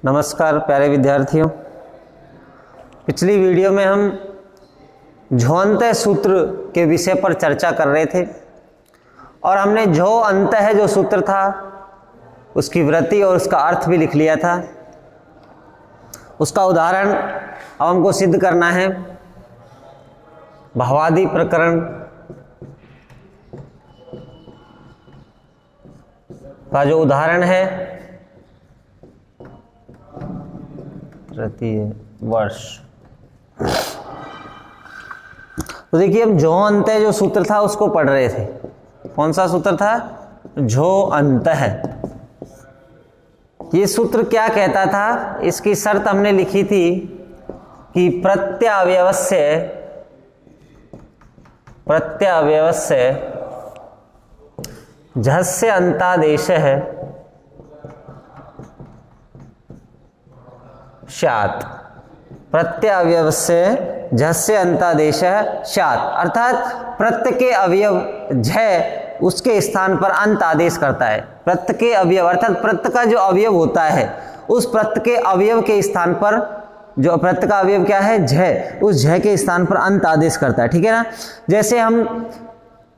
नमस्कार प्यारे विद्यार्थियों। पिछली वीडियो में हम झोंते सूत्र के विषय पर चर्चा कर रहे थे और हमने झो अंत है जो सूत्र था उसकी वृत्ति और उसका अर्थ भी लिख लिया था। उसका उदाहरण अब हमको सिद्ध करना है। भवादि प्रकरण का जो उदाहरण है प्रति वर्ष, तो देखिए हम झो अंत जो सूत्र था उसको पढ़ रहे थे। कौन सा सूत्र था? झो अंत है। ये सूत्र क्या कहता था? इसकी शर्त हमने लिखी थी कि प्रत्यवयवस्य झस्य अंतादेश है स्यात्। प्रत्यवयवस्य झस्य अंतादेश स्यात् अर्थात प्रत्य के अवयव झ उसके स्थान पर अंत आदेश करता है। प्रत्य के अवयव अर्थात प्रत्य का जो अवयव होता है उस प्रत्य के अवयव के स्थान पर, जो प्रत्य का अवयव क्या है? झ, उस झ के स्थान पर अंत आदेश करता है। ठीक है ना। जैसे हम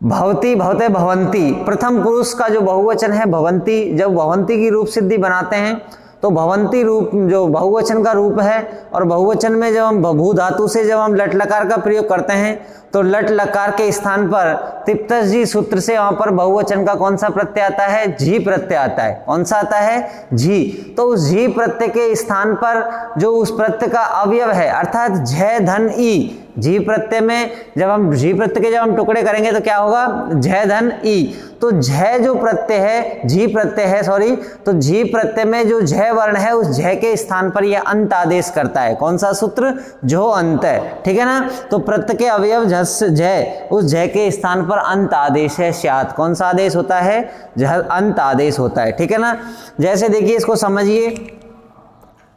भवती, भवते, भवंती, प्रथम पुरुष का जो बहुवचन है भवंती, जब भवंती की रूप सिद्धि बनाते हैं तो भवंती रूप जो बहुवचन का रूप है, और बहुवचन में जब हम भू धातु से जब हम लट लकार का प्रयोग करते हैं तो लट लकार के स्थान पर तिप्तस जी सूत्र से वहां पर बहुवचन का कौन सा प्रत्यय आता है? झी प्रत्यय आता है। कौन सा आता है? झी। तो उस झी प्रत्यय के स्थान पर जो उस प्रत्यय का अवयव है अर्थात झ धन ई, झी प्रत्यय में जब हम झी प्रत्यय के जब हम टुकड़े करेंगे तो क्या होगा? झ धन ई। तो झ जो प्रत्यय है, झी प्रत्यय है, सॉरी, तो झी प्रत्यय में जो झ वर्ण है उस झ के स्थान पर यह अंत आदेश करता है। कौन सा सूत्र? झो अंत है। ठीक है ना। तो प्रत्यय के अवयव झ, उस झ के स्थान पर अंत आदेश है स्यात्। कौन सा आदेश होता है? अंत आदेश होता है। ठीक है ना। जैसे देखिए इसको समझिए,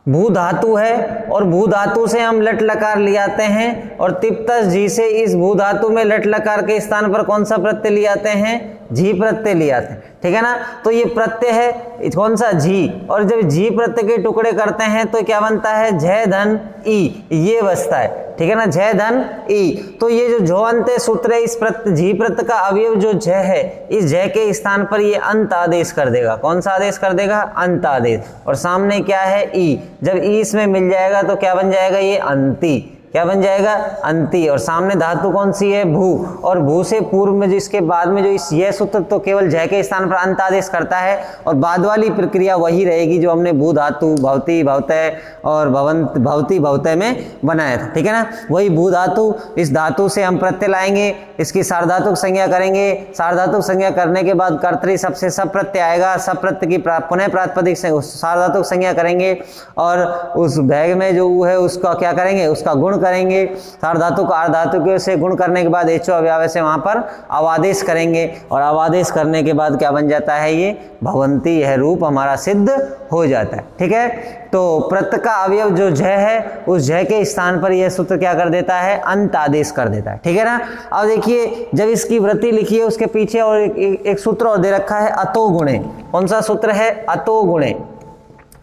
भू धातु है और भू धातु से हम लट लकार ले आते हैं और तिप्तस जी से इस भू धातु में लट लकार के स्थान पर कौन सा प्रत्यय ले आते हैं? झी प्रत्यय ले आते हैं। ठीक है ना। तो ये प्रत्यय है कौन सा? झी। और जब झी प्रत्यय के टुकड़े करते हैं तो क्या बनता है? झ धन ई, ये बचता है। ठीक है ना, झ धन ई। तो ये जो झो अंत सूत्र है, इस प्रत्यय झी प्रत्यय का अवयव जो झ है, इस झ के स्थान पर ये अंत आदेश कर देगा। कौन सा आदेश कर देगा? अंत आदेश। और सामने क्या है? ई। जब ई इसमें मिल जाएगा तो क्या बन जाएगा? ये अंती। क्या बन जाएगा? अंती। और सामने धातु कौन सी है? भू। और भू से पूर्व में जो इसके बाद में जो इस यह सूत्र तो केवल झ के स्थान पर अंत आदेश करता है और बाद वाली प्रक्रिया वही रहेगी जो हमने भू धातु, भवती, भवतय और भवती, भवतय में बनाया था। ठीक है ना। वही भू धातु, इस धातु से हम प्रत्यय लाएंगे, इसकी सार्वधातुक संज्ञा करेंगे। सार्वधातुक संज्ञा करने के बाद कर्तरी सबसे सब प्रत्यय आएगा। सब प्रत्यय की पुनः प्रातिपदिक सार्वधातुक संज्ञा करेंगे और उस भैग में जो है उसका क्या करेंगे? उसका गुण करेंगे। सार्वधातु को अर्धातु से गुण करने के बाद एचो अव्यय से वहां पर अवादेश करेंगे और अवादेश करने के बाद क्या बन जाता है? ये भवंती, यह रूप हमारा सिद्ध हो जाता है। ठीक है। तो प्रत्यय का अवयव जो झ है उस झ के स्थान पर यह सूत्र क्या कर देता है? अंत आदेश कर देता है। ठीक है ना। अब देखिए जब इसकी वृत्ति लिखी है उसके पीछे और एक सूत्र और दे रखा है, अतो गुणे। कौन सा सूत्र है? अतो गुणे।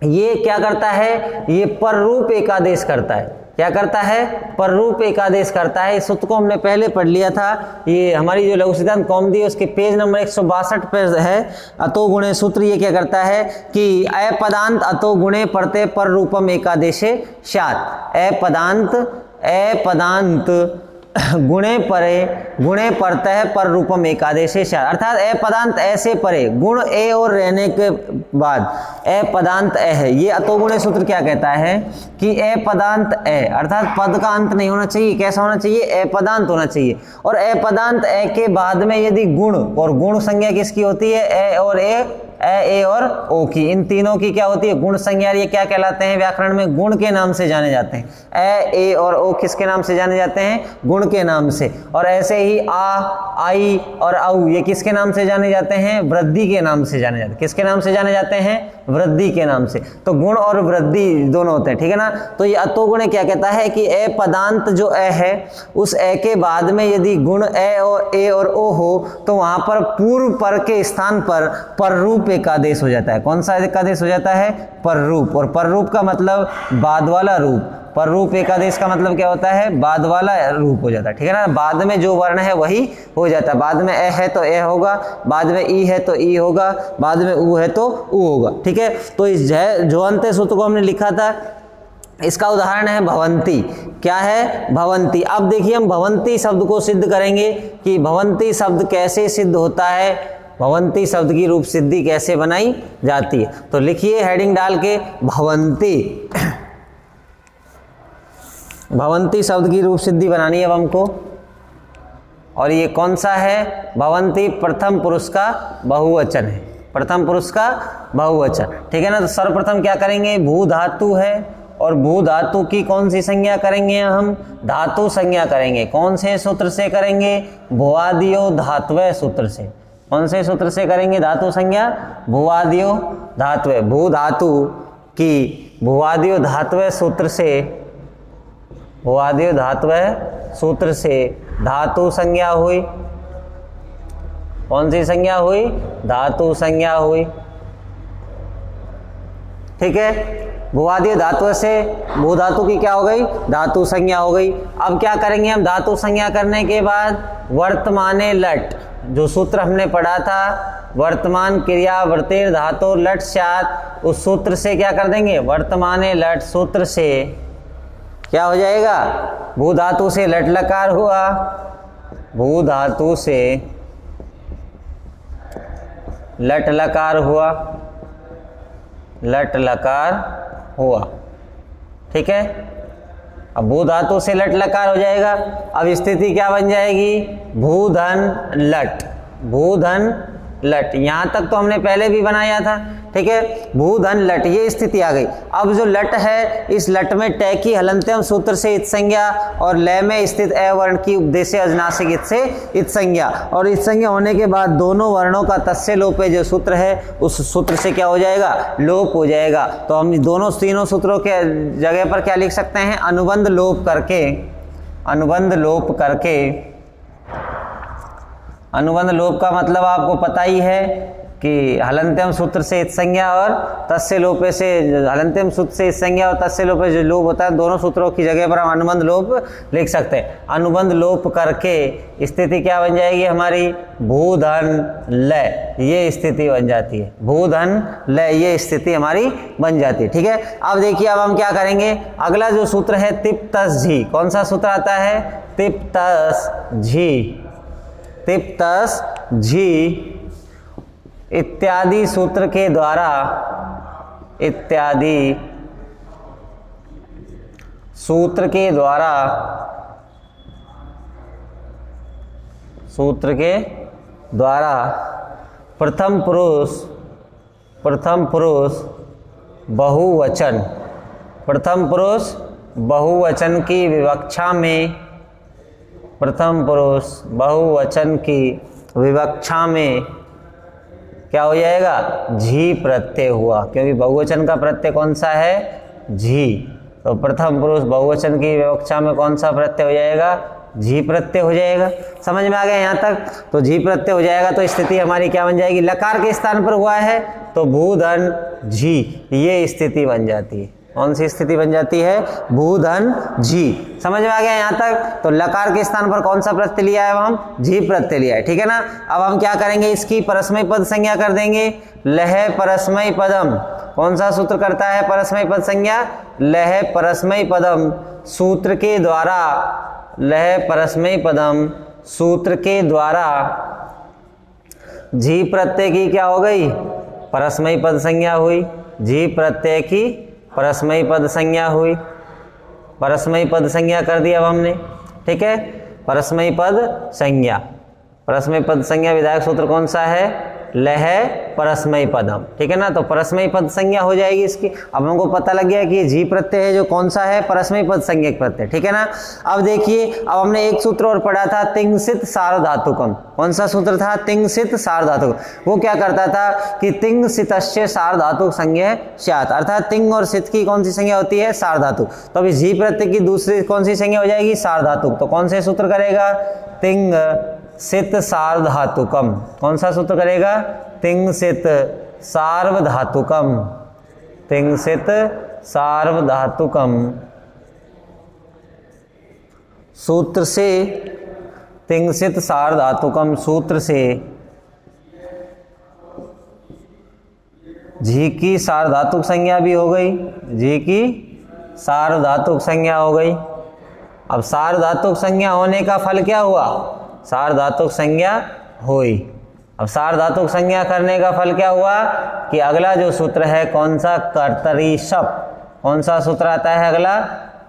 ये क्या करता है? ये पर रूप एकादेश करता है। क्या करता है? पर रूप एकादेश करता है। इस सूत्र को हमने पहले पढ़ लिया था। ये हमारी जो लघु सिद्धांत कौमुदी है उसके पेज नंबर 162 पे है। अतो गुणे सूत्र ये क्या करता है कि अपदांत अतो गुणे प्रत्यय पर रूपम एकादेशे स्यात्। अपदांत गुणे परे, गुणे परतः पर रूपम एकादेशे स्यात्। अर्थात अपदांत ऐसे परे, गुण ए और रहने के बाद अपदांत ए है। ये अतोगुणे सूत्र क्या कहता है कि अपदांत ए अर्थात पद का अंत नहीं होना चाहिए। कैसा होना चाहिए? अपदांत होना चाहिए। और अपदांत ए के बाद में यदि गुण, और गुण संज्ञा किसकी होती है? ए और ए और ओ की, इन तीनों की क्या होती है? गुण संज्ञा। ये क्या कहलाते हैं? व्याकरण में गुण के नाम से जाने जाते हैं। ए और ओ किसके नाम से जाने जाते हैं? गुण के नाम से। और ऐसे ही आ, आई और औ ये किसके नाम से जाने जाते हैं? वृद्धि के नाम से जाने जाते हैं। किसके नाम से जाने जाते हैं? वृद्धि के नाम से। तो गुण और वृद्धि दोनों होते हैं, ठीक है ना। तो ये अतोगुण क्या कहता है कि ए पदांत जो ए है, उस ए के बाद में यदि गुण ए और ओ हो तो वहां पर पूर्व पर के स्थान पर पररूप एकादेश हो जाता है। कौन सा एकादेश हो जाता है? पररूप। और पररूप का मतलब बाद वाला रूप। पररूप एकादेश का मतलब क्या होता है? बाद वाला रूप हो जाता है, ठीक है ना। बाद में जो वर्ण है वही हो जाता है। बाद में ए है तो ए होगा, बाद में ई है तो ई होगा, बाद में ऊ है तो ऊ होगा, ठीक है। तो इस जो अंत्य सूत्र को हमने लिखा था, इसका उदाहरण है भवंती। क्या है? भवंती। अब देखिए हम भवंती शब्द को सिद्ध करेंगे कि भवंती शब्द कैसे सिद्ध होता है, भवंती शब्द की रूप सिद्धि कैसे बनाई जाती है। तो लिखिए हेडिंग डाल के भवंती। भवंती शब्द की रूप सिद्धि बनानी है अब हमको। और ये कौन सा है? भवंती प्रथम पुरुष का बहुवचन है। प्रथम पुरुष का बहुवचन, ठीक है ना। तो सर्वप्रथम क्या करेंगे? भू धातु है और भू धातु की कौन सी संज्ञा करेंगे? हम धातु संज्ञा करेंगे। कौन से सूत्र से करेंगे? भुवादियो धात्वय सूत्र से। कौन से सूत्र से करेंगे धातु संज्ञा? भुवादियो धात्वय। भू धातु की भुवादियो धात्वय सूत्र से, भुवादियो धात्वय सूत्र से धातु संज्ञा हुई। कौन सी संज्ञा हुई? धातु संज्ञा हुई, ठीक है। भुवादियो धातु से भू धातु की क्या हो गई? धातु संज्ञा हो गई। अब क्या करेंगे हम? धातु संज्ञा करने के बाद वर्तमाने लट, जो सूत्र हमने पढ़ा था, वर्तमान क्रिया वृत्तिर धातु लट स्यात्, उस सूत्र से क्या कर देंगे? वर्तमाने लट सूत्र से क्या हो जाएगा? भू धातु से लट लकार हुआ, भू धातु से लट लकार हुआ, लट लकार हुआ, ठीक है। अब भू धातु से लट लकार हो जाएगा। अब स्थिति क्या बन जाएगी? भूधन लट। भूधन लट, यहां तक तो हमने पहले भी बनाया था, ठीक है। भूधन लट, ये स्थिति आ गई। अब जो लट है, इस लट में टै की हलंत्यम सूत्र से इत संज्ञा और लय में स्थित ए वर्ण की उपदेश अजनासिक इत से इत संज्ञा, और इत संज्ञा होने के बाद दोनों वर्णों का तस्य लोपे जो सूत्र है, उस सूत्र से क्या हो जाएगा? लोप हो जाएगा। तो हम दोनों तीनों सूत्रों के जगह पर क्या लिख सकते हैं? अनुबंध लोप करके, अनुबंध लोप करके। अनुबंध लोप का मतलब आपको पता ही है कि हलंत्यम सूत्र से इत संज्ञा और तस्य लोपे से, हलंत्यम सूत्र से इत संज्ञा और तस्य लोपे जो लोप होता है, दोनों सूत्रों की जगह पर हम अनुबंध लोप लिख सकते हैं। अनुबंध लोप करके स्थिति क्या बन जाएगी हमारी? भूधन लय, ये स्थिति बन जाती है। भूधन लय, ये स्थिति हमारी बन जाती है, ठीक है। अब देखिए अब हम क्या करेंगे? अगला जो सूत्र है तिप तस झी। कौन सा सूत्र आता है? तिप तस झी। तिप तस झी इत्यादि सूत्र के द्वारा, इत्यादि सूत्र के द्वारा, सूत्र के द्वारा प्रथम पुरुष, प्रथम पुरुष बहुवचन, प्रथम पुरुष बहुवचन की विवक्षा में, प्रथम पुरुष बहुवचन की विवक्षा में क्या हो जाएगा? झी प्रत्यय हुआ, क्योंकि बहुवचन का प्रत्यय कौन सा है? झी। तो प्रथम पुरुष बहुवचन की विवक्षा में कौन सा प्रत्यय हो जाएगा? झी प्रत्यय हो जाएगा। समझ में आ गया यहाँ तक? तो झी प्रत्यय हो जाएगा तो स्थिति हमारी क्या बन जाएगी? लकार के स्थान पर हुआ है तो भूधन झी, ये स्थिति बन जाती है। कौन सी स्थिति बन जाती है? भूधन झी। समझ में आ गया यहाँ तक? तो लकार के स्थान पर कौन सा प्रत्यय लिया है? हम झी प्रत्यय लिया है, ठीक है ना। अब हम क्या करेंगे? इसकी परस्मय पद संज्ञा कर देंगे। लह परस्मय पदम, कौन सा सूत्र करता है परस्मय पद संज्ञा? लह परस्मय पदम सूत्र के द्वारा, लह परस्मय पदम सूत्र के द्वारा झी प्रत्यय की क्या हो गई? परस्मय पद संज्ञा हुई। झी प्रत्यय की परस्मय पद संज्ञा हुई। परस्मय पद संज्ञा कर दिया अब हमने, ठीक है। परस्मय पद संज्ञा, परस्मय पद संज्ञा विधायक सूत्र कौन सा है? लह परस्मय पदम, ठीक है ना। तो परस्मय पद संज्ञा हो जाएगी इसकी। अब हमको पता लग गया कि जी प्रत्यय है जो कौन सा है, परस्मय पद संज्ञक प्रत्यय, ठीक है ना। अब देखिए, अब हमने एक सूत्र और पढ़ा था, तिंगसित सार्वधातुकम। कौन सा सूत्र था? तिंगसित सार्वधातुकम। वो क्या करता था कि तिंगसितस्य सार्वधातुक संज्ञा स्यात्, अर्थात तिंग और सित की कौन सी संज्ञा होती है? सार्वधातुक। तो अभी जी प्रत्यय की दूसरी कौन सी संज्ञा हो जाएगी? सार्वधातुक। तो कौन से सूत्र करेगा? तिंग सित सार्वधातुकम। कौन सा सूत्र करेगा? तिंग सित सार्वधातुकम, तिंग सित सार्वधातुकम। सूत्र से, तिंग सित सार्वधातुकम सूत्र से जी की सार्वधातुक संज्ञा भी हो गई, जी की सार्वधातुक संज्ञा हो गई। अब सार्वधातुक संज्ञा होने का फल क्या हुआ? सार्वधातुक संज्ञा हुई। अब सार्वधातुक संज्ञा करने का फल क्या हुआ कि अगला जो सूत्र है कौन सा? कर्तरीशप। कौन सा सूत्र आता है अगला?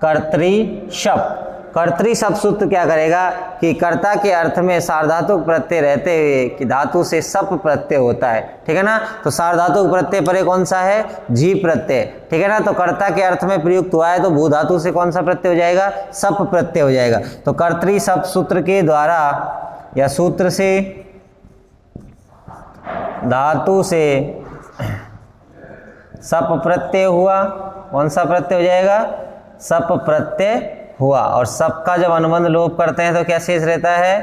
कर्तरीशप। कर्तरीशप सूत्र क्या करेगा कि कर्ता के अर्थ में सार्वधातुक प्रत्यय रहते हुए कि धातु से सप प्रत्यय होता है, ठीक है ना। तो सार्वधातुक प्रत्यय परे कौन सा है? जी प्रत्यय, ठीक है ना। तो कर्ता के अर्थ में प्रयुक्त हुआ है तो भू धातु से कौन सा प्रत्यय हो जाएगा? सप प्रत्यय हो जाएगा। तो कर्तरीशप सूत्र के द्वारा या सूत्र से धातु से सप प्रत्यय हुआ। कौन सा प्रत्यय हो जाएगा? सप प्रत्यय हुआ। और सप का जब अनुबंध लोप करते हैं तो क्या शेष रहता है?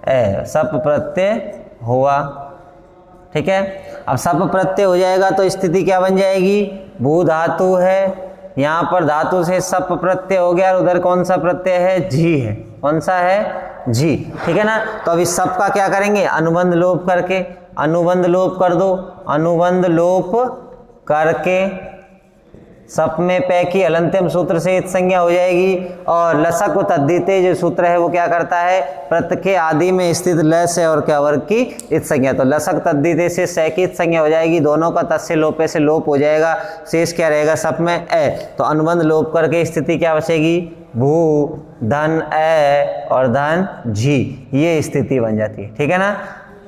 ए, सप प्रत्यय हुआ, ठीक है। अब सप प्रत्यय हो जाएगा तो स्थिति क्या बन जाएगी? भू धातु है, यहाँ पर धातु से सप प्रत्यय हो गया और उधर कौन सा प्रत्यय है? जी है। कौन सा है? जी, ठीक है ना। तो अभी सप का क्या करेंगे? अनुबंध लोप करके, अनुबंध लोप कर दो, अनुबंध लोप करके सप में पै की अलंत्यम सूत्र से इत संज्ञा हो जाएगी। और लसक तद्धिते जो सूत्र है वो क्या करता है? प्रत्यय के आदि में स्थित ल से और क्या वर्ग की इत संज्ञा। तो लसक तद्धिते से स की इत संज्ञा हो जाएगी, दोनों का तस्य लोपे से लोप हो जाएगा, शेष क्या रहेगा? सप में ए। तो अनुबंध लोप करके स्थिति क्या बचेगी? भू धन ए और धन जी, ये स्थिति बन जाती है, ठीक है ना।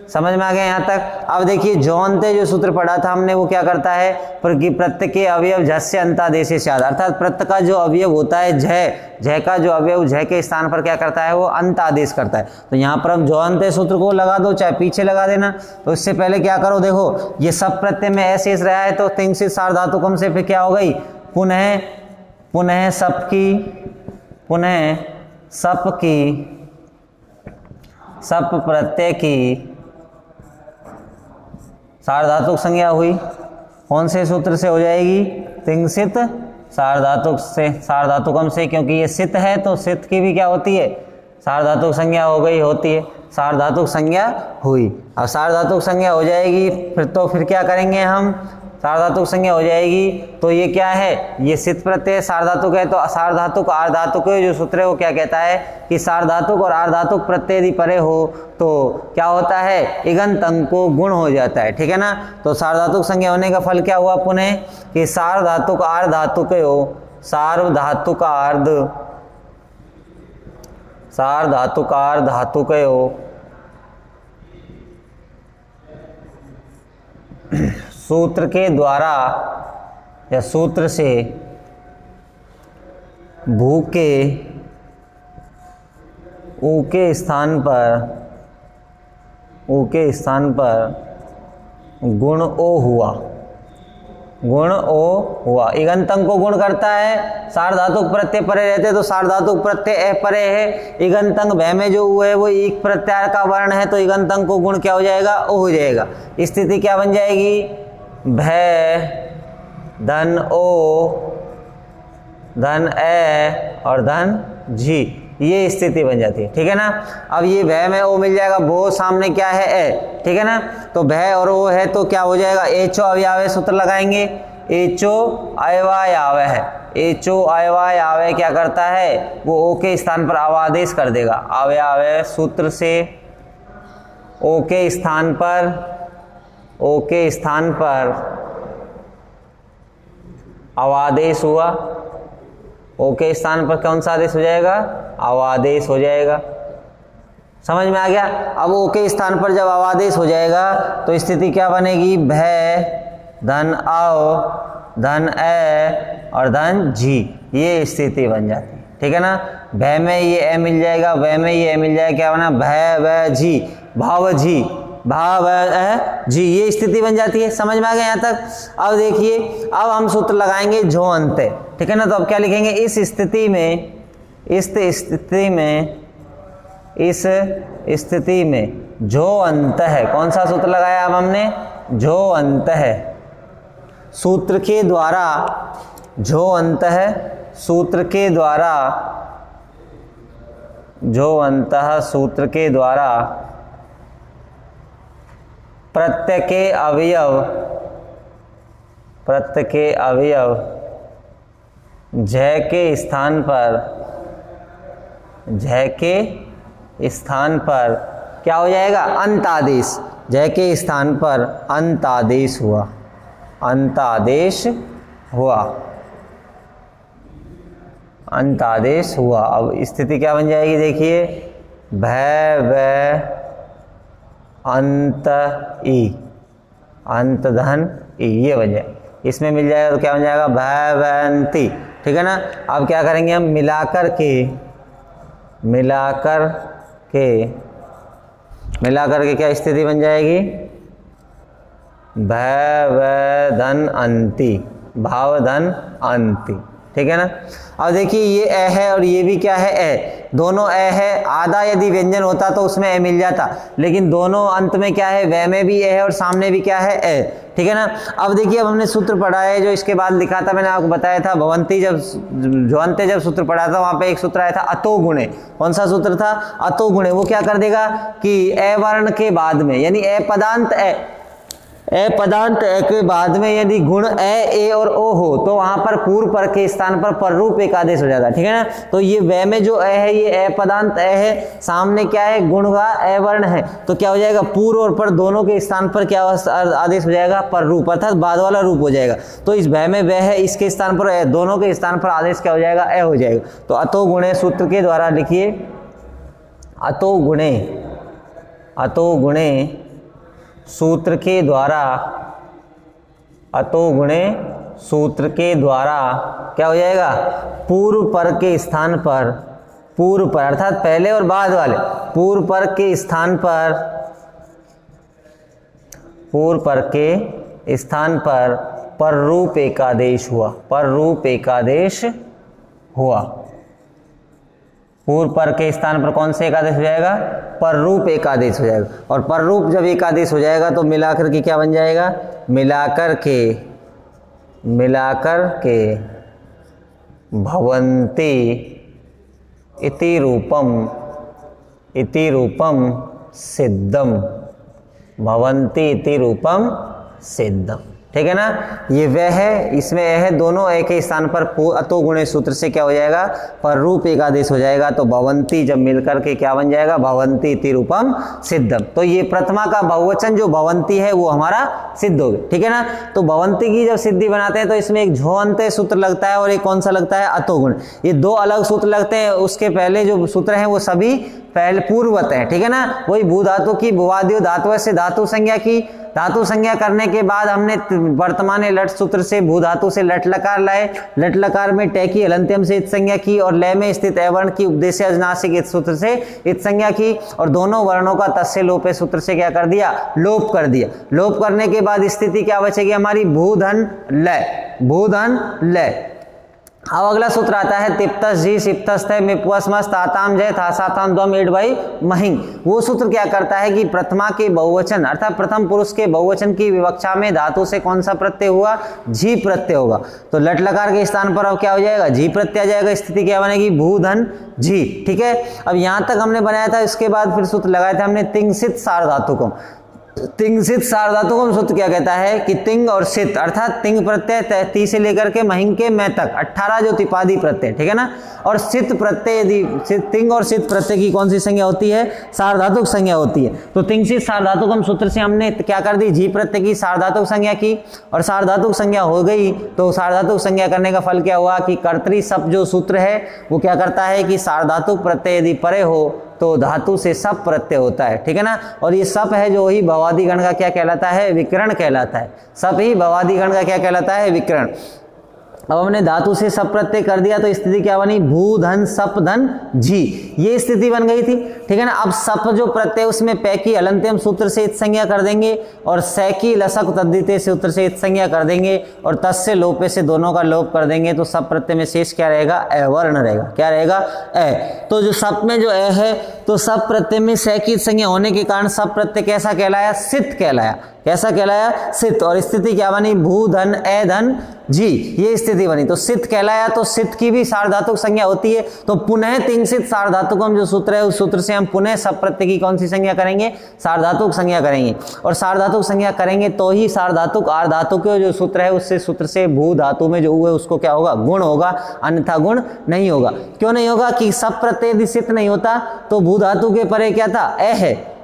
समझ में आ गया यहाँ तक। अब देखिए जौनते जो सूत्र पढ़ा था हमने वो क्या करता है? प्रत्यय के अवयव झस्य अंतादेशे स्यात्, अर्थात प्रत्यय का जो अवयव होता है झय, झय का जो अवयव झय के स्थान पर क्या करता है? वो अंत आदेश करता है। तो यहाँ पर हम जौनते सूत्र को लगा दो, चाहे पीछे लगा देना। तो इससे पहले क्या करो, देखो ये सब प्रत्यय में ऐसे रहा है तो तिंगसित सार्वधातुकम से फिर क्या हो गई? पुनः पुनः सप की, पुनः सप की, सप प्रत्यय की सार्वधातुक संज्ञा हुई। कौन से सूत्र से हो जाएगी? तिंगसित सार्वधातुक से, सार्वधातुकम से, क्योंकि ये सित है तो सित की भी क्या होती है? सार्वधातुक संज्ञा हो गई, होती है। सार्वधातुक संज्ञा हुई। अब सार्वधातुक संज्ञा हो जाएगी फिर तो फिर क्या करेंगे हम? सार्वधातुक संज्ञा हो जाएगी तो ये क्या है? ये सित प्रत्यय सार्वधातुक है तो सार्वधातुक आर्धातुक जो सूत्र है वो क्या कहता है कि सार्वधातुक और आर्धातुक प्रत्यय यदि परे हो तो क्या होता है? इगंत अंक को गुण हो जाता है, ठीक है ना। तो सार्वधातुक संज्ञा होने का फल क्या हुआ पुनः कि सार्वधातुक आर्धातुक हो, सार्वधातुक आर्ध, सार्वधातुक आर्धातुक हो सूत्र के द्वारा या सूत्र से भू के ऊ के स्थान पर, ऊ के स्थान पर गुण ओ हुआ, गुण ओ हुआ। इगंतंग को गुण करता है, सार्वधातुक प्रत्यय परे रहते तो सार्वधातुक प्रत्यय ए परे है, इगंतंग भय में जो ऊ है वो एक प्रत्यार का वर्ण है तो इगंतंग को गुण क्या हो जाएगा? ओ हो जाएगा। स्थिति क्या बन जाएगी? भय धन ओ धन ए और धन जी, ये स्थिति बन जाती है, ठीक है ना। अब ये भय में ओ मिल जाएगा, भो सामने क्या है? ए, ठीक है ना। तो भय और ओ है तो क्या हो जाएगा? एचो अव्यावय सूत्र लगाएंगे, एचो अयवायावय है, एचो अयवायावय क्या करता है? वो ओ के स्थान पर अवादेश कर देगा। अव्यावय सूत्र से ओ के स्थान पर, ओ के स्थान पर अवादेश हुआ, ओ के स्थान पर कौन सा आदेश हो जाएगा? अवादेश हो जाएगा। समझ में आ गया। अब ओ के स्थान पर जब अवादेश हो जाएगा तो स्थिति क्या बनेगी, भय धन औ धन ए और धन जी, ये स्थिति बन जाती है, ठीक है ना। भय में ये ए मिल जाएगा, वह में ये ए मिल जाएगा, क्या बना, भय व जी, भाव जी, भाव जी, ये स्थिति बन जाती है। समझ में आ गया यहाँ तक। अब देखिए, अब हम सूत्र लगाएंगे जो अंत है, ठीक है ना। तो अब क्या लिखेंगे, इस स्थिति में जो अंत है, कौन सा सूत्र लगाया अब हमने, जो अंत है, सूत्र के द्वारा, जो अंत है सूत्र के द्वारा, जो अंतः सूत्र के द्वारा प्रत्यय के अवयव जय के स्थान पर क्या हो जाएगा, अंत आदेश, जय के स्थान पर अंत आदेश हुआ, अंत आदेश हुआ। अब स्थिति क्या बन जाएगी, देखिए, भय व अंत ई, अंत धन ई, ये बन जाए, इसमें मिल जाएगा तो क्या बन जाएगा, भयवंती, ठीक है ना। अब क्या करेंगे हम, मिलाकर के क्या स्थिति बन जाएगी, भयवधन अंति, भावधन अंति, ठीक है ना। अब देखिए, ये ए है और ये भी क्या है, ए, दोनों ए है। आधा यदि व्यंजन होता तो उसमें ए मिल जाता, लेकिन दोनों अंत में क्या है, वह में भी ए है और सामने भी क्या है, ए, ठीक है ना। अब देखिए, अब हमने सूत्र पढ़ा है जो इसके बाद लिखा था, मैंने आपको बताया था, भवंती जब सूत्र पढ़ा था वहां पे एक सूत्र आया था अतो गुणे। कौन सा सूत्र था, अतो गुणे। वो क्या कर देगा कि ए वर्ण के बाद में, यानी ए पदांत ए के बाद में यदि गुण ए और ओ हो तो वहां पर पूर्व पर के स्थान पर रूप एक आदेश हो जाता है, ठीक है ना। तो ये वे में जो ए है, ये ए पदांत ए है, सामने क्या है, गुण का ए वर्ण है, तो क्या हो जाएगा, पूर्व और पर दोनों के स्थान पर क्या आदेश हो जाएगा, पर रूप, अर्थात बाद वाला रूप हो जाएगा। तो इस भय में वह है, इसके स्थान पर ए, दोनों के स्थान पर आदेश क्या हो जाएगा, ए हो जाएगा। तो अतो गुणे सूत्र के द्वारा लिखिए, अतो गुणे सूत्र के द्वारा क्या हो जाएगा, पूर्व पर के स्थान पर, पूर्व पर अर्थात पहले और बाद वाले, पूर्व पर के स्थान पर पर रूप एकादेश हुआ, पूर्व पर के स्थान पर कौन से एकादेश हो जाएगा, पर रूप एकादेश हो जाएगा। और पर रूप जब एकादेश हो जाएगा तो मिलाकर के क्या बन जाएगा, मिलाकर के भवन्ति इति रूपम सिद्धम, भवन्ति इति रूपम सिद्धम, ठीक है ना। ये वह है, इसमें है, दोनों एक ही स्थान पर अतो गुणे सूत्र से क्या हो जाएगा, पर रूप एकादेश हो जाएगा। तो भवंती जब मिलकर के क्या बन जाएगा, भवंती इति रूपम सिद्धम। तो ये प्रथमा का बहुवचन जो भवंती है वो हमारा सिद्ध हो गया, ठीक है ना। तो भवंती की जब सिद्धि बनाते हैं तो इसमें एक झोअंत सूत्र लगता है और एक कौन सा लगता है, अतो गुण। ये दो अलग सूत्र लगते हैं, उसके पहले जो सूत्र हैं वो सभी पहले पूर्ववत है, ठीक है ना। वही भू धातु की भुवाद्यो धातु से धातु संज्ञा की, धातु संज्ञा करने के बाद हमने वर्तमान लट सूत्र से भू धातु से लट लकार लाए, लट लकार में टे की हलंत्यम से इत संज्ञा की और लय में स्थित अवर्ण की उपदेश अजनासिक इत सूत्र से इत संज्ञा की और दोनों वर्णों का तस्य लोपे सूत्र से क्या कर दिया, लोप कर दिया। लोप करने के बाद स्थिति क्या बचेगी हमारी, भूधन लय। अब अगला सूत्र आता है तिप्तस जी सिप्तस्थ मिपुअस्मस ताताम जय थासाताम द्वम एड भाई महिंग। वो सूत्र क्या करता है कि प्रथमा के बहुवचन अर्थात प्रथम पुरुष के बहुवचन की विवक्षा में धातु से कौन सा प्रत्यय हुआ, जी प्रत्यय होगा। तो लट लकार के स्थान पर अब क्या हो जाएगा, जी प्रत्यय आ जाएगा। स्थिति क्या बनेगी, भूधन जी, ठीक है। अब यहां तक हमने बनाया था, इसके बाद फिर सूत्र लगाया था हमने तिंगसित सार्वधातुकम। तिंगसित सार्वधातुकम सूत्र क्या कहता है कि तिंग और सित अर्थात तिंग प्रत्यय ती से लेकर के महिंग के मैं तक 18 जो तिपादी प्रत्यय, ठीक है ना। और सित प्रत्यय यदि तिंग और सित प्रत्यय की कौन सी संज्ञा होती है, सार्वधातुक संज्ञा होती है। तो तिंगसित सार्वधातुकम सूत्र से हमने क्या कर दी, जी प्रत्यय की सार्वधातुक संज्ञा की और सार्वधातुक संज्ञा हो गई। तो सार्वधातुक संज्ञा करने का फल क्या हुआ कि कर्तरी सप जो सूत्र है वो क्या करता है कि सार्वधातुक प्रत्यय यदि परे हो तो धातु से सप प्रत्यय होता है, ठीक है ना। और ये सप है जो ही भवादि गण का क्या कहलाता है, विकर्ण कहलाता है। सप ही भवादि गण का क्या कहलाता है, विकर्ण। अब हमने धातु से सप प्रत्यय कर दिया तो स्थिति क्या बनी, भू धन सप धन झी, ये स्थिति बन गई थी, ठीक है ना। अब सप जो प्रत्यय उसमें पै की हलंत्यम सूत्र से इत संज्ञा कर देंगे और सै की लसक तद्धिते सूत्र से इत संज्ञा कर देंगे और तस्य लोपे से दोनों का लोप कर देंगे तो सप प्रत्यय में शेष क्या रहेगा, अवर्ण रहेगा। क्या रहेगा, ए। तो जो सप में जो ए है तो सप प्रत्यय में सै की संज्ञा होने के कारण सप प्रत्यय कैसा कहलाया, सित कहलाया। कैसा कहलाया, सित। और स्थिति क्या बनी, भू धन ए धन जी, ये स्थिति बनी। तो सित कहलाया तो सित की भी सार्वधातुक संज्ञा होती है। तो पुनः तिंसित सार्वधातुकम जो सूत्र है उस सूत्र से हम पुनः सप प्रत्यय की कौन सी संज्ञा करेंगे, सार्वधातुक संज्ञा करेंगे। और सार्वधातुक संज्ञा करेंगे तो ही सार्वधातुक आर्धातुक जो सूत्र है उससे सूत्र से भू धातु में जो ऊ है उसको क्या होगा, गुण होगा, अन्यथा गुण नहीं होगा। क्यों नहीं होगा कि सप प्रत्यय यदि सित नहीं होता तो भू धातु के परे क्या था, ए है।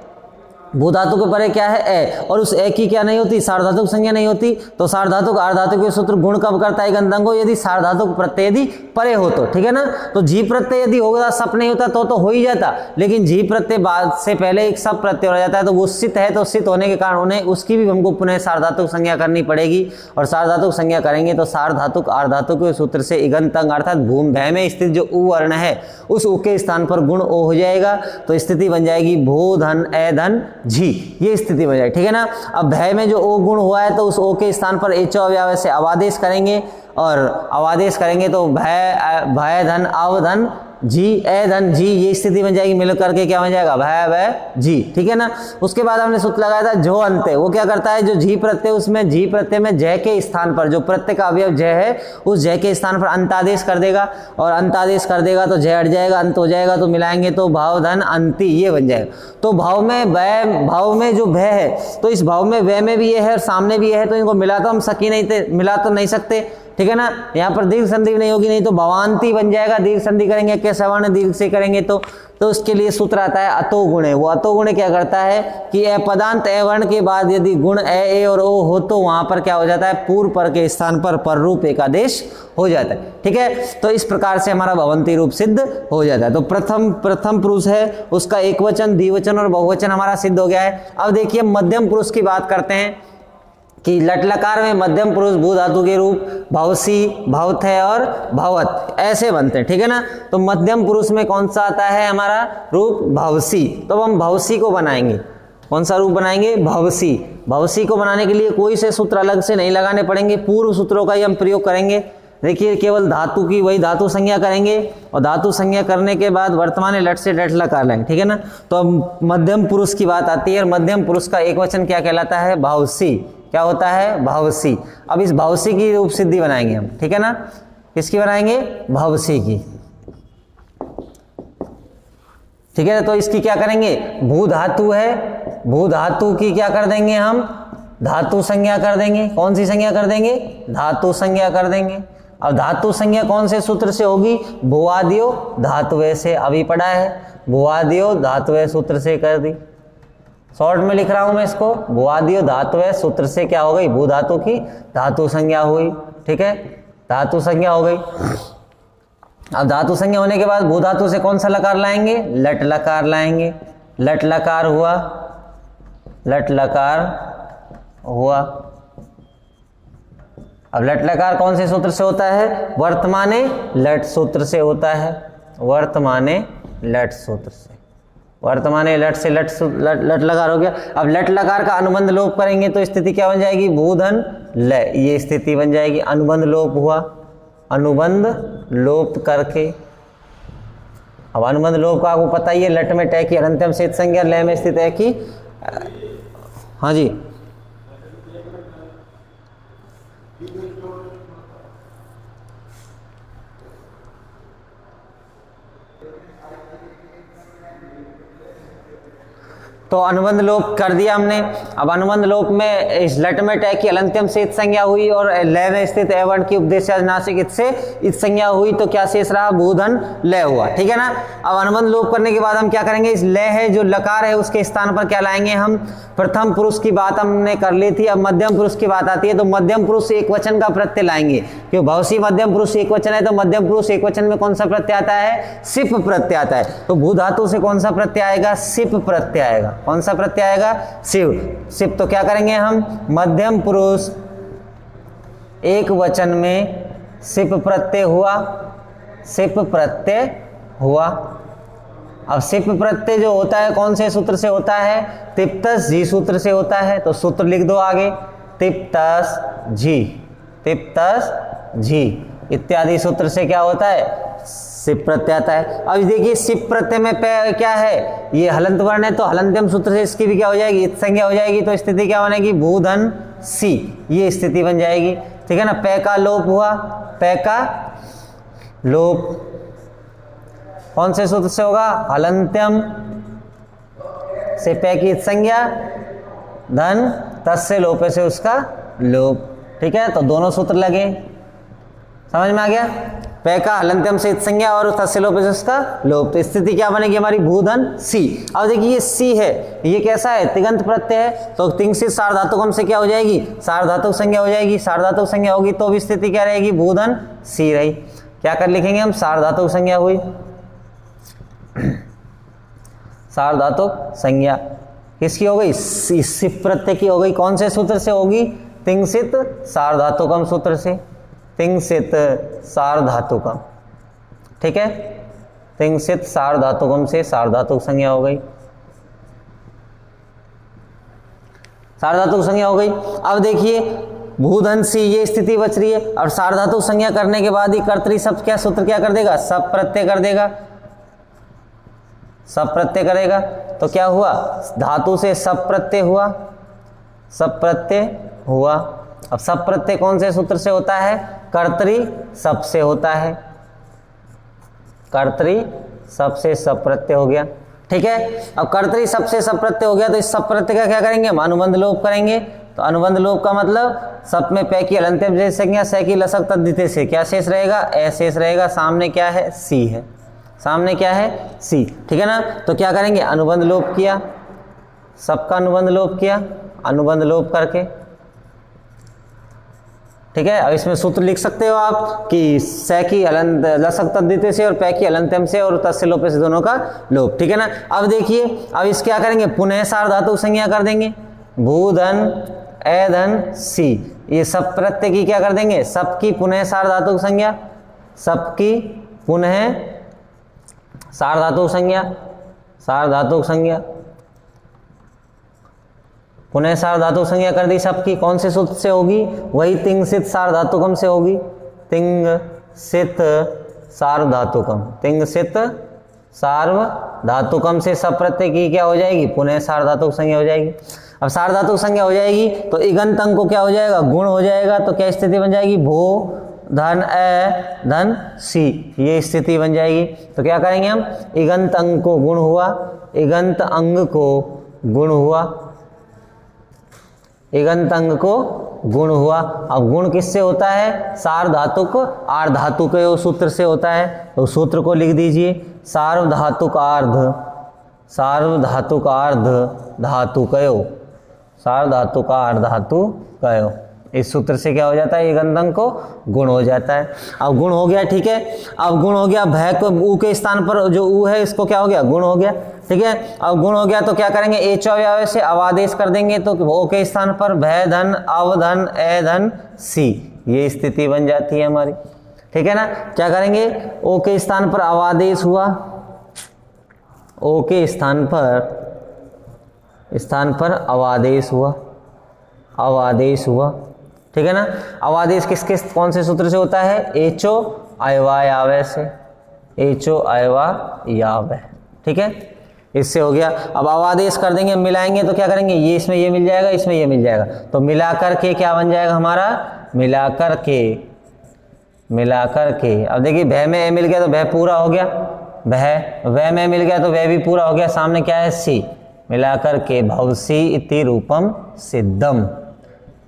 भू धातु के परे क्या है, ए। और उस ए की क्या नहीं होती, सार्वधातुक संज्ञा नहीं होती। तो सार्वधातुक आर्धातुक के सूत्र गुण कब करता है, गंधंगो, यदि सार्वधातुक प्रत्यय यदि परे हो तो, ठीक है ना। तो जी प्रत्यय यदि होगा, सप नहीं होता तो हो ही जाता, लेकिन जी प्रत्यय बाद से पहले एक सप प्रत्यय हो जाता है तो वो सित है। तो सित होने के कारण उन्हें उसकी भी हमको पुनः सार्वधातुक संज्ञा करनी पड़ेगी। और सार्वधातुक संज्ञा करेंगे तो सार्वधातुक आर्धातुक के सूत्र से इगंतंग अर्थात भूम भय में स्थित जो उ वर्ण है उस उ के स्थान पर गुण ओ हो जाएगा। तो स्थिति बन जाएगी भू धन ए धन झी, ये स्थिति बन जाए, ठीक है ना। अब भय में जो ओ गुण हुआ है तो उस ओ के स्थान पर एचो अव्यय से अवादेश करेंगे और अवादेश करेंगे तो भय धन अवधन जी ए धन जी, ये स्थिति बन जाएगी। मिल करके क्या बन जाएगा, भय भय जी, ठीक है ना। उसके बाद हमने सूत्र लगाया था जो अंत है, वो क्या करता है, जो जी प्रत्यय उसमें जी प्रत्यय में जय के स्थान पर जो प्रत्यय का अवयव जय है उस जय के स्थान पर अंतादेश कर देगा और अंतादेश कर देगा तो जय हट जाएगा, अंत हो जाएगा तो मिलाएंगे तो भाव धन अंति, ये बन जाएगा। तो भाव में वय, भाव में जो भय है तो इस भाव में वय में भी ये है और सामने भी ये है, तो इनको मिला तो हम सकी नहीं थे, मिला तो नहीं सकते, ठीक है ना। यहाँ पर दीर्घ संधि नहीं होगी, नहीं तो भवांति बन जाएगा। दीर्घ संधि करेंगे कैसे, वर्ण दीर्घ से करेंगे तो उसके लिए सूत्र आता है अतो गुणे। वो अतो गुणे क्या करता है कि ए पदांत ए वर्ण के बाद यदि गुण ए और ओ हो तो वहां पर क्या हो जाता है, पूर्व पर के स्थान पर रूप एकादेश हो जाता है, ठीक है। तो इस प्रकार से हमारा भवंती रूप सिद्ध हो जाता है। तो प्रथम पुरुष है उसका एक वचन, द्विवचन और बहुवचन हमारा सिद्ध हो गया है। अब देखिए मध्यम पुरुष की बात करते हैं कि लट लकार में मध्यम पुरुष भू धातु के रूप भवसी, भवथ और भवत ऐसे बनते हैं, ठीक है ना। तो मध्यम पुरुष में कौन सा आता है हमारा रूप, भवसी। तो हम भवसी को बनाएंगे, कौन सा रूप बनाएंगे, भवसी। भवसी को बनाने के लिए कोई से सूत्र अलग से नहीं लगाने पड़ेंगे, पूर्व सूत्रों का ही हम प्रयोग करेंगे। देखिए केवल धातु की वही धातु संज्ञा करेंगे और धातु संज्ञा करने के बाद वर्तमान लट से लट लकार लेंगे, ठीक है ना। तो अब मध्यम पुरुष की बात आती है और मध्यम पुरुष का एक वचन क्या कहलाता है, भवसी। क्या होता है, भवसी। अब इस भवसी की रूप सिद्धि बनाएंगे हम, ठीक है ना। किसकी बनाएंगे, भवसी की, ठीक है। तो इसकी क्या करेंगे, भू धातु है, भू धातु की क्या कर देंगे हम, धातु संज्ञा कर देंगे। कौन सी संज्ञा कर देंगे, धातु संज्ञा कर देंगे। अब धातु संज्ञा कौन से सूत्र से होगी, भुवादियो धातुवे से, अभी पढ़ा है, भुवादियो धातुवे सूत्र से कर दी। शॉर्ट में लिख रहा हूं मैं इसको, भुवादियो धातुवे सूत्र से क्या हो गई, भू धातु की धातु संज्ञा हुई, ठीक है, धातु संज्ञा हो गई। अब धातु संज्ञा होने के बाद भू धातु से कौन सा लकार लाएंगे, लट लकार लाएंगे। लट लकार हुआ, लट लकार हुआ। अब लट लकार कौन से सूत्र से होता है, वर्तमाने लट सूत्र से होता है, वर्तमाने लट सूत्र से। वर्तमाने लट से लट लकार हो गया। अब लट लकार का अनुबंध लोप करेंगे तो स्थिति क्या बन जाएगी, भूधन ल, ये स्थिति बन जाएगी। अनुबंध लोप हुआ, अनुबंध लोप करके, अब अनुबंध लोप का आपको पता ही है, लट में टय की अनंतम शेष संज्ञा, लय में स्थित है कि, हाँ जी, तो अनुबंध लोप कर दिया हमने। अब अनुबंध लोप में इस लट में टय की अलंत्यम से इत संज्ञा हुई और लय में स्थित एवर्ण की उपदेश नासिक इत से इत संज्ञा हुई, तो क्या शेष रहा, भूधन लय हुआ, ठीक है ना। अब अनुबंध लोप करने के बाद हम क्या करेंगे, इस लय है जो लकार है उसके स्थान पर क्या लाएंगे हम, प्रथम पुरुष की बात हमने कर ली थी, अब मध्यम पुरुष की बात आती है, तो मध्यम पुरुष एक वचन का प्रत्यय लाएंगे, क्योंकि भवसी मध्यम पुरुष एक वचन है, तो मध्यम पुरुष एक वचन में कौन सा प्रत्यय आता है, सिप प्रत्यय आता है। तो भू धातु से कौन सा प्रत्यय आएगा, सिप प्रत्यय आएगा। कौन सा प्रत्यय आएगा, सिप। सिप तो क्या करेंगे हम, मध्यम पुरुष एक वचन में सिप प्रत्यय हुआ, सिप प्रत्यय हुआ। अब सिप प्रत्यय जो होता है कौन से सूत्र से होता है, तिप्तस जी सूत्र से होता है। तो सूत्र लिख दो आगे, तिप्तस झी, तिप्तस झी इत्यादि सूत्र से क्या होता है, सिप प्रत्यय आता है। अब देखिए सिप प्रत्यय में क्या है, ये हलंत वर्ण है, तो हलंत्यम सूत्र से इसकी भी क्या हो जाएगी, इत संज्ञा हो जाएगी। तो स्थिति क्या बनेगी, भूधन सी, ये स्थिति बन जाएगी, ठीक है ना। पै का लोप हुआ, पै का लोप कौन से सूत्र से होगा, हलंत्यम से पै की इत संज्ञा, धन तस्य लोपे से उसका लोप, ठीक है। तो दोनों सूत्र लगे, समझ में आ गया। पै का हलंत्यम से इत संज्ञा और तस्य लोपे से उसका लोप, तो स्थिति क्या बनेगी हमारी, भूधन सी। अब देखिए ये सी है, ये कैसा है, तिगंत प्रत्यय है, तो तिंगसित सार्वधातुकम से क्या हो जाएगी, सार्वधातुक संज्ञा हो जाएगी। सार्वधातुक संज्ञा होगी तो भी स्थिति क्या रहेगी, भूधन सी रही। क्या कर लिखेंगे हम, सार्वधातुक संज्ञा हुई, सार्वधातुक संज्ञा किसकी हो गई, सिप प्रत्यय की हो गई। कौन से सूत्र से होगी, तिंगसित सार्वधातुकम सूत्र से, तिंगसित सार्वधातुकम, ठीक है। तिंगसित सार्वधातुकम से सार्वधातुक संज्ञा हो गई, सार्वधातुक संज्ञा हो गई। अब देखिए भूधन सी, ये स्थिति बच रही है। और सार्वधातुक संज्ञा करने के बाद ही कर्तरी शब्द क्या सूत्र क्या कर देगा, सब प्रत्यय कर देगा, सब प्रत्यय करेगा। तो क्या हुआ, धातु से सब प्रत्यय हुआ, सब प्रत्यय हुआ। अब सब प्रत्यय कौन से सूत्र से होता है, कर्तरी सब से होता है, कर्तरी सब से सब प्रत्यय हो गया, ठीक है। अब कर्तरी सब से सब प्रत्यय हो गया, तो इस सब प्रत्यय का क्या करेंगे, हम अनुबंध लोप करेंगे। तो अनुबंध लोप का मतलब सब में पै की अलंत्यम से संज्ञा, सै की लसक तद्धिते से क्या शेष रहेगा, ए शेष रहेगा। सामने क्या है, सी है, सामने क्या है, सी, ठीक है ना। तो क्या करेंगे, अनुबंध लोप किया, सबका अनुबंध लोप किया, अनुबंध लोप करके, ठीक है। अब इसमें सूत्र लिख सकते हो आप कि सै की अलंत लसक तद्धिते से और पै की अलंत्यम से और तस्य लोपे से दोनों का लोप, ठीक है ना। अब देखिए अब इस क्या करेंगे, पुनः सार्वधातुक संज्ञा कर देंगे, भूधन ए धन सी, ये सब प्रत्यय की क्या कर देंगे, सबकी पुनः सार्वधातुक संज्ञा, सबकी पुनः सार्वधातुक संज्ञा, सार्वधातुक संज्ञा, पुनः सार्वधातुक संज्ञा कर दी सबकी। कौन से सूत्र से होगी, वही तिंगसित सार्वधातुकम से होगी, तिंगसित सार्वधातुकम, तिंगसित सार्वधातुकम से सब प्रत्यय की क्या हो जाएगी, पुनः सार्वधातुक संज्ञा हो जाएगी। अब सार्वधातुक संज्ञा हो जाएगी तो इगंत अंग को क्या हो जाएगा, गुण हो जाएगा। तो क्या स्थिति बन जाएगी, भो धन ए धन सी, ये स्थिति बन जाएगी। तो क्या करेंगे हम, इगंत अंग को गुण हुआ, इगंत अंग को गुण हुआ, इगंत अंग को गुण हुआ। अब गुण किससे होता है, सार्वधातुक आर्धातुक सूत्र से होता है। तो सूत्र को लिख दीजिए, सार्वधातुक आर्ध, सार्वधातुक आर्ध धातुकयो, सार्वधातुक आर्धातुकयो, इस सूत्र से क्या हो जाता है, इगंत अंग को गुण हो जाता है। अब गुण हो गया, ठीक है। अब गुण हो गया, भय को ऊ के स्थान पर जो ऊ है इसको क्या हो गया, गुण हो गया, ठीक है। अब गुण हो गया तो क्या करेंगे, एच अव्यय से अवादेश कर देंगे, तो ओ के स्थान पर भय धन अवधन ए धन सी, ये स्थिति बन जाती है हमारी, ठीक है ना। क्या करेंगे, ओ के स्थान पर अवादेश हुआ, ओ के स्थान पर अवादेश हुआ, अवादेश हुआ, ठीक है ना। अवादेश किसके कौन से सूत्र से होता है, एचो अयवायावय से, एचो अयवायावय, ठीक है, इससे हो गया। अब अवादेश कर देंगे, मिलाएंगे तो क्या करेंगे, ये इसमें ये मिल जाएगा, इसमें ये मिल जाएगा, तो मिलाकर के क्या बन जाएगा हमारा, मिलाकर के, मिलाकर के। अब देखिए भय में ए मिल गया तो भय पूरा हो गया, भय वह में मिल गया तो वह भी पूरा हो गया। सामने क्या है, सी, मिलाकर के भवसी इति रूपम सिद्धम,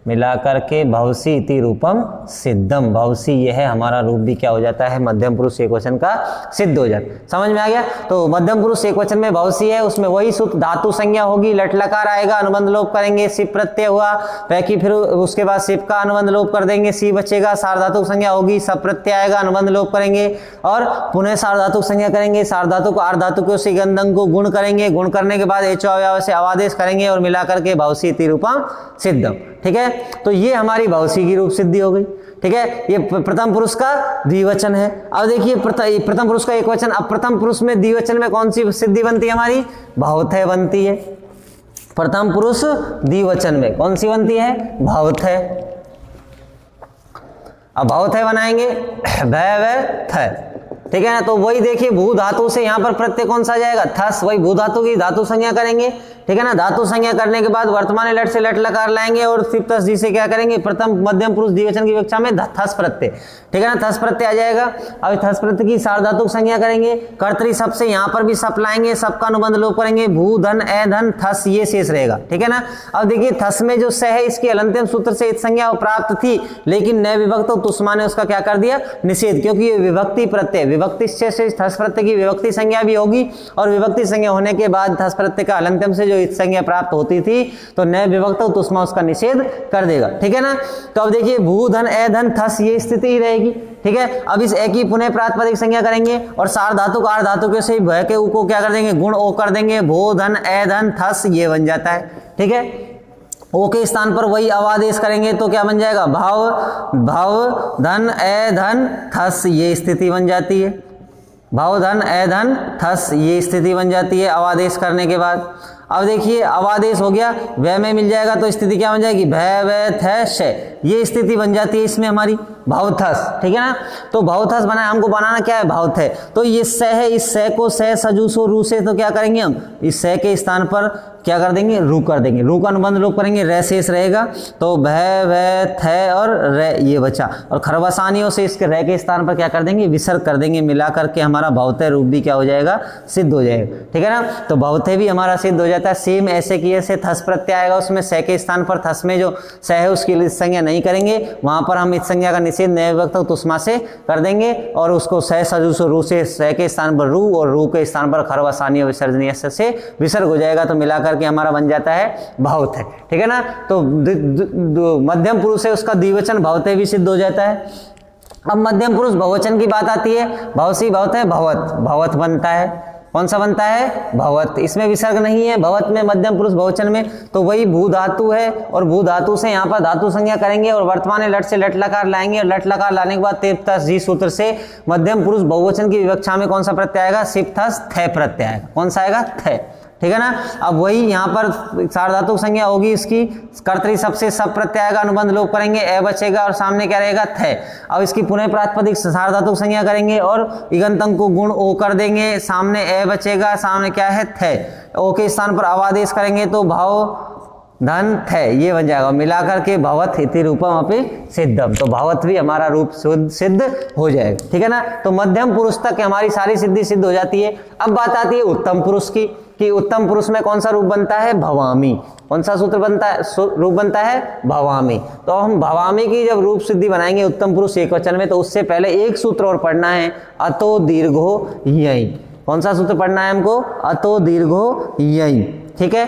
मिलाकर के भवसी इति रूपम सिद्धम। भवसी यह है हमारा रूप भी क्या हो जाता है, मध्यम पुरुष एकवचन का सिद्ध हो जाता है। समझ में आ गया। तो मध्यम पुरुष एकवचन में भवसी है, उसमें वही सूत्र धातु संज्ञा होगी, लट लकार आएगा, अनुबंध लोप करेंगे, सिप प्रत्यय हुआ पैकी, फिर उसके बाद सिप का अनुबंध लोप कर देंगे, सी बचेगा, सार्वधातुक संज्ञा होगी, सब प्रत्यय आएगा, अनुबंध लोप करेंगे और पुनः सार्वधातुक संज्ञा करेंगे, सार्वधातुक आर्धातुकों से गंधं को गुण करेंगे, गुण करने के बाद एचो अव्यय से अवादेश करेंगे और मिलाकर के भवसी इति रूपम सिद्धम। ठीक है, तो ये हमारी भवसी की रूप सिद्धि हो गई। ठीक है, ये प्रथम पुरुष का द्विवचन है। अब देखिए प्रथम पुरुष का एक वचन, अब प्रथम पुरुष में द्विवचन में कौन सी सिद्धि बनती है हमारी, भवथय बनती है। प्रथम पुरुष द्विवचन में कौन सी बनती है, भवथय। अब भवथय बनाएंगे भय। ठीक है ना, तो वही देखिए भू धातु से यहाँ पर प्रत्यय कौन सा जाएगा, थस, वही भू धातु की धातु संज्ञा करेंगे। ठीक है ना, धातु संज्ञा करने के बाद वर्तमान लट से लट लकार लाएंगे और सिप तस जी से क्या करेंगे, प्रथम मध्यम पुरुष द्विवचन की विवक्षा में थस प्रत्यय। ठीक है ना, थस प्रत्यय आ जाएगा। अब थस प्रत्यय की सार्वधातुक संज्ञा करेंगे, कर्तरी सब से यहाँ पर भी सप लाएंगे, सबका अनुबंध लोप करेंगे, भू धन ए धन थस ये शेष रहेगा। ठीक है ना, अब देखिए थस में जो स है इसकी अलंत्यम सूत्र से इत संज्ञा प्राप्त थी, लेकिन न विभक्त तुष्मा ने उसका क्या कर दिया, निषेध, क्योंकि ये विभक्ति प्रत्यय, विभक्ति से थस प्रत्यय की विभक्ति संज्ञा भी होगी और विभक्ति संज्ञा होने के बाद थस प्रत्यय का अलंत्यम से जो इत संज्ञा प्राप्त होती थी, तो न विभक्त तुष्मा उसका निषेध कर देगा। ठीक है ना, तो अब देखिए भू धन ए धन थस ये स्थिति ही रहेगी। ठीक है, अब इस ए की पुनः प्रातिपदिक संज्ञा करेंगे और सार्वधातुक आर्धातुक से भय के ऊ को क्या कर देंगे, गुण ओ कर देंगे, भो धन ए धन थस ये बन जाता है। ठीक है, ओ के स्थान पर वही अवादेश करेंगे तो क्या बन जाएगा, भाव धन ए धन थस ये स्थिति बन जाती है। भाव धन ए धन थस ये स्थिति बन जाती है अवादेश करने के बाद। अब देखिए अवादेश हो गया, वह में मिल जाएगा तो स्थिति क्या बन जाएगी, भय वै थ श ये स्थिति बन जाती है इसमें हमारी भावथस। ठीक है ना, तो भावथस बनाए, हमको बनाना क्या है, भावथ। तो ये स है, इस स को स सजूसो रू से तो क्या करेंगे हम, इस स के स्थान पर क्या कर देंगे, रू कर देंगे, रू का अनुबंध लोप करेंगे, रे शेष रहेगा, तो भय वै थ और रे ये बचा, और खरबसानियों से इसके रे के स्थान पर क्या कर देंगे, विसर्ग कर देंगे, मिला करके हमारा भावथ रूप भी क्या हो जाएगा, सिद्ध हो जाएगा। ठीक है ना, तो भावथ भी हमारा सिद्ध हो जाता है। सेम ऐसे किए से थस प्रत्यय आएगा, उसमें स के स्थान पर थस में जो स है उसकी संज्ञा नहीं करेंगे, वहां पर हम इस संज्ञा का निषेध नए विभक्त तुष्मा से कर देंगे और उसको स सजुस रू से स के स्थान पर रू और रू के स्थान पर खरवसानी विसर्जनीय से विसर्ग हो जाएगा, तो मिलाकर के हमारा बन जाता है भावथ। ठीक है ना, तो मध्यम पुरुष है उसका द्विवचन भावथ भी सिद्ध हो जाता है। अब मध्यम पुरुष बहुवचन की बात आती है, भवसी भवत है, भवत बनता है। कौन सा बनता है, भवत, इसमें विसर्ग नहीं है भवत में, मध्यम पुरुष बहुवचन में, तो वही भू धातु है और भू धातु से यहाँ पर धातु संज्ञा करेंगे और वर्तमान लट से लट लकार लाएंगे और लट लकार लाने के बाद तेप थस जी सूत्र से मध्यम पुरुष बहुवचन की विवक्षा में कौन सा प्रत्यय आएगा, सिप थस थ प्रत्यय आएगा। कौन सा आएगा, थ। ठीक है ना, अब वही यहाँ पर सार्वधातुक संज्ञा होगी इसकी, कर्तरी सबसे सब प्रत्यय आएगा, अनुबंध लोप करेंगे, ए बचेगा और सामने क्या रहेगा, थ। अब इसकी पुनः प्रातिपदिक सार्वधातुक संज्ञा करेंगे और इगंतंग को गुण ओ कर देंगे, सामने ए बचेगा, सामने क्या है, थ। ओ के स्थान पर अवादेश करेंगे तो भाव धन थ ये बन जाएगा, मिलाकर के भवत इति रूपम अपि सिद्धम, तो भवत भी हमारा रूप सिद्ध हो जाएगा। ठीक है ना, तो मध्यम पुरुष तक हमारी सारी सिद्धि सिद्ध हो जाती है। अब बात आती है उत्तम पुरुष की, कि उत्तम पुरुष में कौन सा रूप बनता है, भवामी। कौन सा सूत्र बनता है, रूप बनता है भवामी। तो हम भवामी की जब रूप सिद्धि बनाएंगे उत्तम पुरुष एक वचन में, तो उससे पहले एक सूत्र और पढ़ना है, अतो दीर्घो यई। कौन सा सूत्र पढ़ना है हमको, अतो दीर्घो यई। ठीक है,